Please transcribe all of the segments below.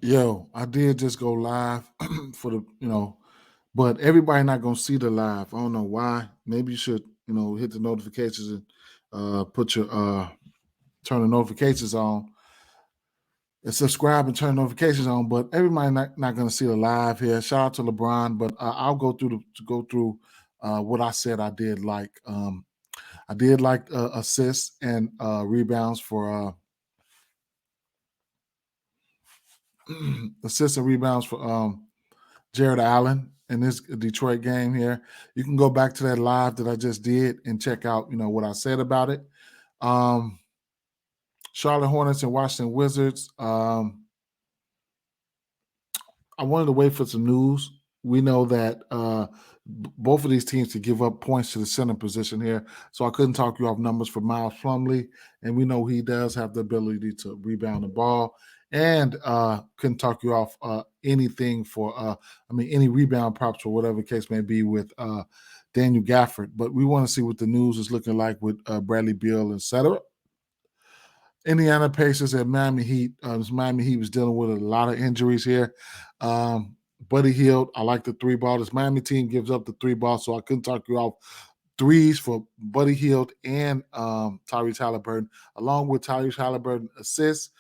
Yo, I did just go live for the, but everybody not gonna see the live. I don't know why. Maybe you should, hit the notifications and put your turn the notifications on and subscribe and turn notifications on. But everybody not gonna see the live here. Shout out to LeBron, but I'll go through what I said I did like. I did like assists and rebounds for assists and rebounds for Jared Allen in this Detroit game here. You can go back to that live that I just did and check out, what I said about it. Charlotte Hornets and Washington Wizards. I wanted to wait for some news. We know that both of these teams to give up points to the center position here, so I couldn't talk you off numbers for Miles Plumlee, and we know he does have the ability to rebound the ball, and couldn't talk you off anything for, any rebound props or whatever the case may be with Daniel Gafford. But we want to see what the news is looking like with Bradley Beal, etc. Indiana Pacers and Miami Heat. Miami Heat was dealing with a lot of injuries here. Buddy Hield, I like the three ball. This Miami team gives up the three ball, so I couldn't talk you off threes for Buddy Hield and Tyrese Halliburton, along with Tyrese Halliburton assists.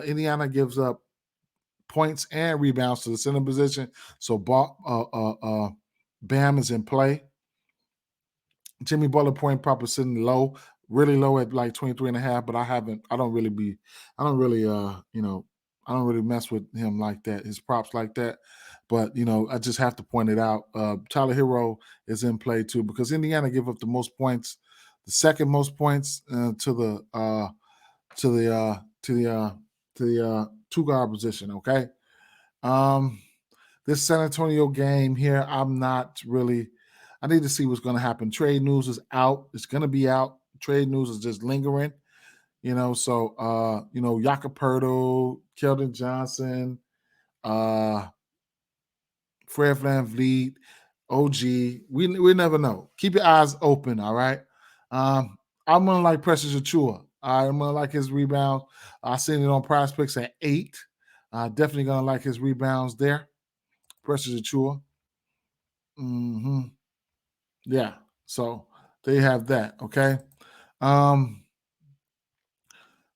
Indiana gives up points and rebounds to the center position, so Bam is in play. Jimmy Butler point prop is sitting low, really low at like 23.5, but I don't really mess with him like that, his props like that. But, I just have to point it out. Tyler Hero is in play too, because Indiana give up the most points, the second most points to the two guard position. Okay. This San Antonio game here, I need to see what's going to happen. Trade news is out. It's going to be out. Trade news is just lingering. Jakob Poeltl, Keldon Johnson, Fred VanVleet, OG. We never know. Keep your eyes open, all right? I'm going to like Precious Achua. I'm going to like his rebounds. I seen it on PrizePicks at 8. Definitely going to like his rebounds there. Precious Achua. Yeah. So they have that, okay?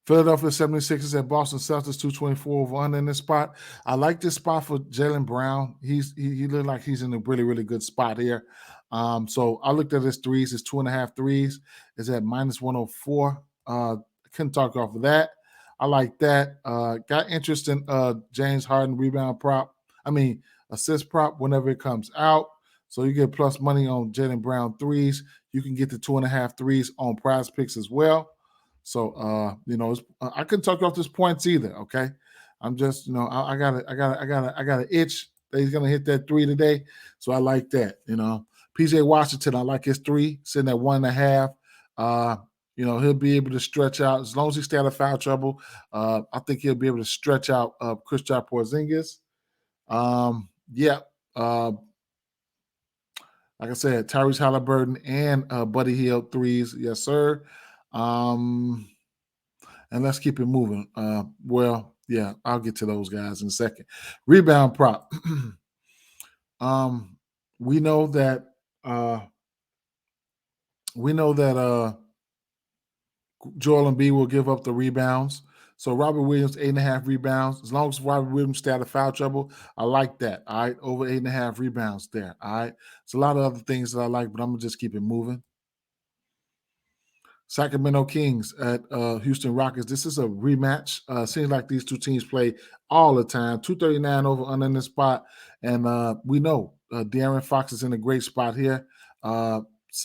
Philadelphia 76ers at Boston Celtics 224 over under in this spot. I like this spot for Jaylen Brown. He looked like he's in a really, really good spot here. So I looked at his threes. His 2.5 threes is at minus 104. Couldn't talk off of that. I like that. Got interest in James Harden rebound prop. Assist prop whenever it comes out. So you get plus money on Jaylen Brown threes. You can get the 2.5 threes on PrizePicks as well. So I couldn't talk off this points either. Okay, I'm just I got an itch that he's gonna hit that three today. So I like that. PJ Washington, I like his three sitting at 1.5. He'll be able to stretch out as long as he stay out of foul trouble. I think he'll be able to stretch out Kristaps Porzingis. Like I said, Tyrese Halliburton and Buddy Hield threes. Yes, sir. And let's keep it moving. I'll get to those guys in a second. Rebound prop. We know that Joel Embiid will give up the rebounds. So Robert Williams, 8.5 rebounds. As long as Robert Williams stay out of foul trouble, I like that. All right, over 8.5 rebounds there. All right. It's a lot of other things that I like, but I'm gonna just keep it moving. Sacramento Kings at Houston Rockets. This is a rematch. Seems like these two teams play all the time. 239 over under in this spot. And we know De'Aaron Fox is in a great spot here.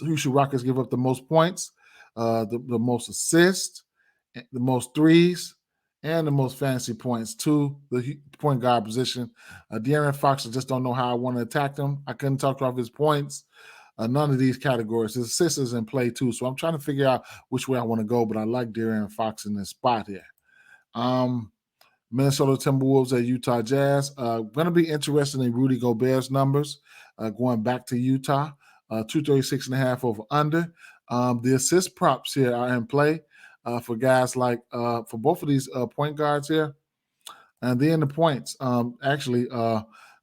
Houston Rockets give up the most points, the most assists, the most threes, and the most fantasy points to the point guard position. De'Aaron Fox, I just don't know how I want to attack him. I couldn't talk off his points. None of these categories. His assists is in play too. So I'm trying to figure out which way I want to go, but I like De'Aaron Fox in this spot here. Minnesota Timberwolves at Utah Jazz. Going to be interested in Rudy Gobert's numbers going back to Utah. 236.5 over under. The assist props here are in play for guys like for both of these point guards here. And then the points.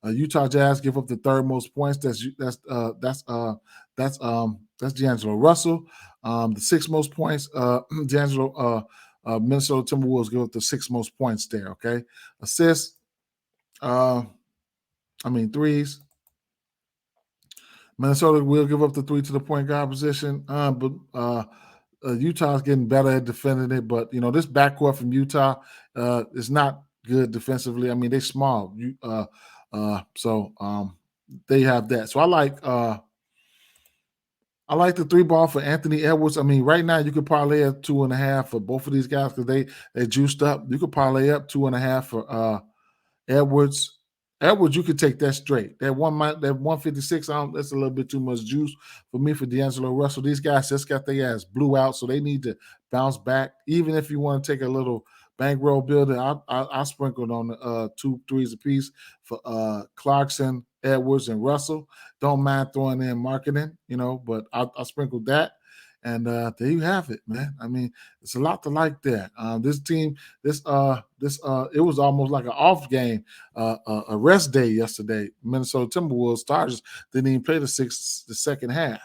Utah Jazz give up the third most points. That's D'Angelo Russell. The sixth most points. Minnesota Timberwolves give up the sixth most points there. Okay, assists. Threes. Minnesota will give up the three to the point guard position, but Utah's getting better at defending it. But this backcourt from Utah is not good defensively. I mean, they're small. So they have that. So I like the 3 ball for Anthony Edwards. I mean, right now you could parlay up 2.5 for both of these guys because they juiced up. You could parlay up 2.5 for Edwards. Edwards, you could take that straight. That 156, that's a little bit too much juice for me for D'Angelo Russell. These guys just got their ass blew out, so they need to bounce back. Even if you want to take a little bankroll builder, I sprinkled on 2 threes apiece for Clarkson, Edwards, and Russell. Don't mind throwing in marketing, but I sprinkled that. And there you have it, man. I mean, it's a lot to like there. This team, it was almost like an off game, a rest day yesterday. Minnesota Timberwolves starters didn't even play the second half.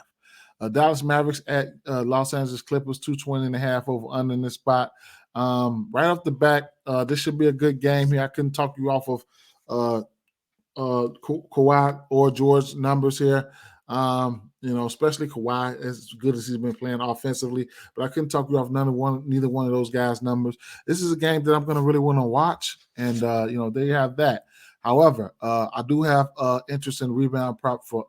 Dallas Mavericks at Los Angeles Clippers, 220.5 over under in this spot. Right off the back, this should be a good game here. I couldn't talk you off of Kawhi or George numbers here. Especially Kawhi, as good as he's been playing offensively, but I couldn't talk you off neither one of those guys' numbers. This is a game that I'm going to really want to watch, and they have that. However, I do have interest in rebound prop for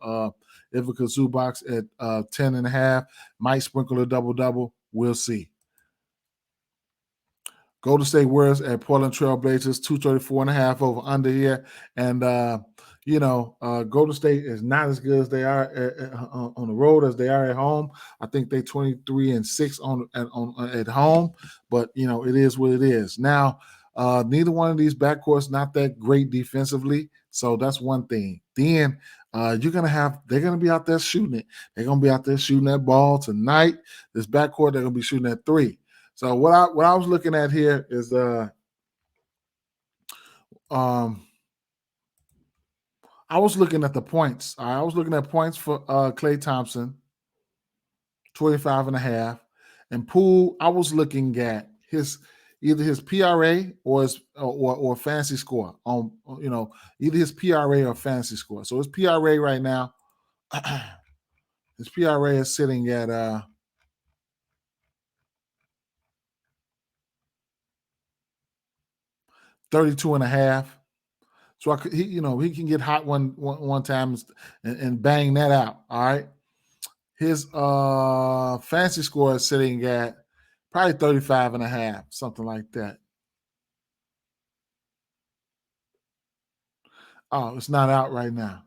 Ivica Zubac at 10.5. Might sprinkle a double-double. We'll see. Golden State Warriors at Portland Trail Blazers, 234.5 over under here. And, Golden State is not as good as they are on the road as they are at home. I think they 23-6 at home, but, it is what it is. Now, neither one of these backcourts not that great defensively, so that's one thing. Then they're going to be out there shooting it. They're going to be out there shooting that ball tonight. This backcourt, they're going to be shooting at 3. So what I was looking at here is I was looking at the points. I was looking at points for Klay Thompson, 25.5, and Poole. I was looking at either his PRA or or fantasy score on either his PRA or fantasy score. So his PRA right now, his PRA is sitting at 32.5. So he can get hot one time and bang that out. All right. His fantasy score is sitting at probably 35.5, something like that. Oh, it's not out right now.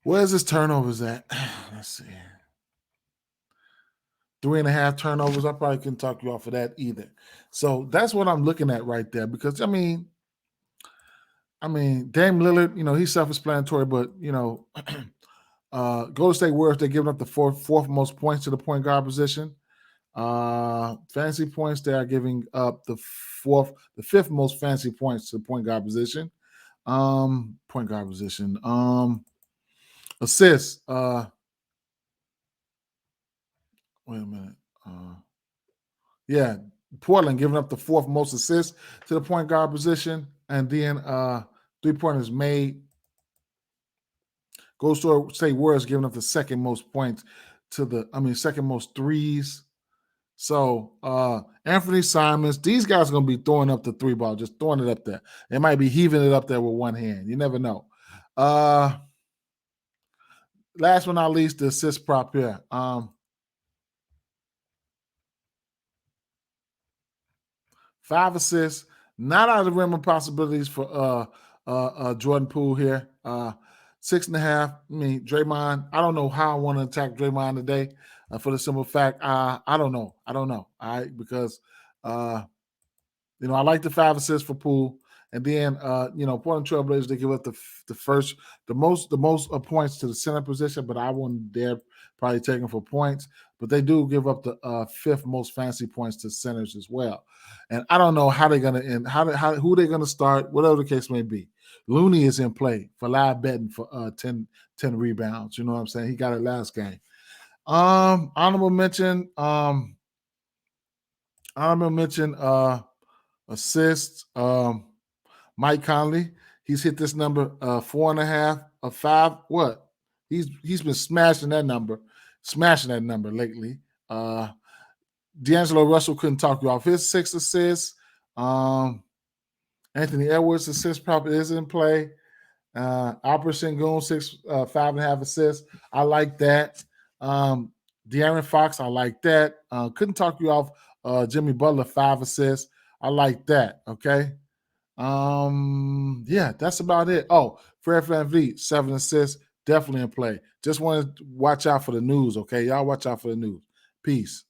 Where's his turnovers at? Let's see. 3.5 turnovers. I probably couldn't talk you off of that either. So that's what I'm looking at right there because, Dame Lillard, he's self-explanatory, but, Golden State Warriors, they're giving up the fourth most points to the point guard position. Fantasy points, they are giving up the fifth most fantasy points to the point guard position. Assists. Wait a minute. Portland giving up the fourth most assists to the point guard position, and then 3-pointers made. Golden State Warriors giving up the second most points second most threes. So Anthony Simons, these guys are going to be throwing up the 3-ball, just throwing it up there. They might be heaving it up there with one hand. You never know. Last but not least, the assist prop here. 5 assists, not out of the realm of possibilities for Jordan Poole here. 6.5. Draymond, I don't know how I want to attack Draymond today for the simple fact, I don't know. All right, because, I like the 5 assists for Poole, And then Portland Trailblazers, they give up the most points to the center position, but I wouldn't dare probably take them for points. But they do give up the fifth most fantasy points to centers as well. And I don't know how they're gonna end, who they're gonna start, whatever the case may be. Looney is in play for live betting for 10 rebounds. You know what I'm saying? He got it last game. Honorable mention. Assists. Mike Conley. He's hit this number 4.5 of 5. What? He's been smashing that number lately. D'Angelo Russell couldn't talk you off his 6 assists. Anthony Edwards' assist probably is in play. Alper Sengun 5.5 assists. I like that. De'Aaron Fox, I like that. Couldn't talk you off Jimmy Butler 5 assists. I like that. Okay. Yeah, that's about it. Oh, Fred VanVleet 7 assists, definitely in play. Just want to watch out for the news. Okay, y'all watch out for the news. Peace.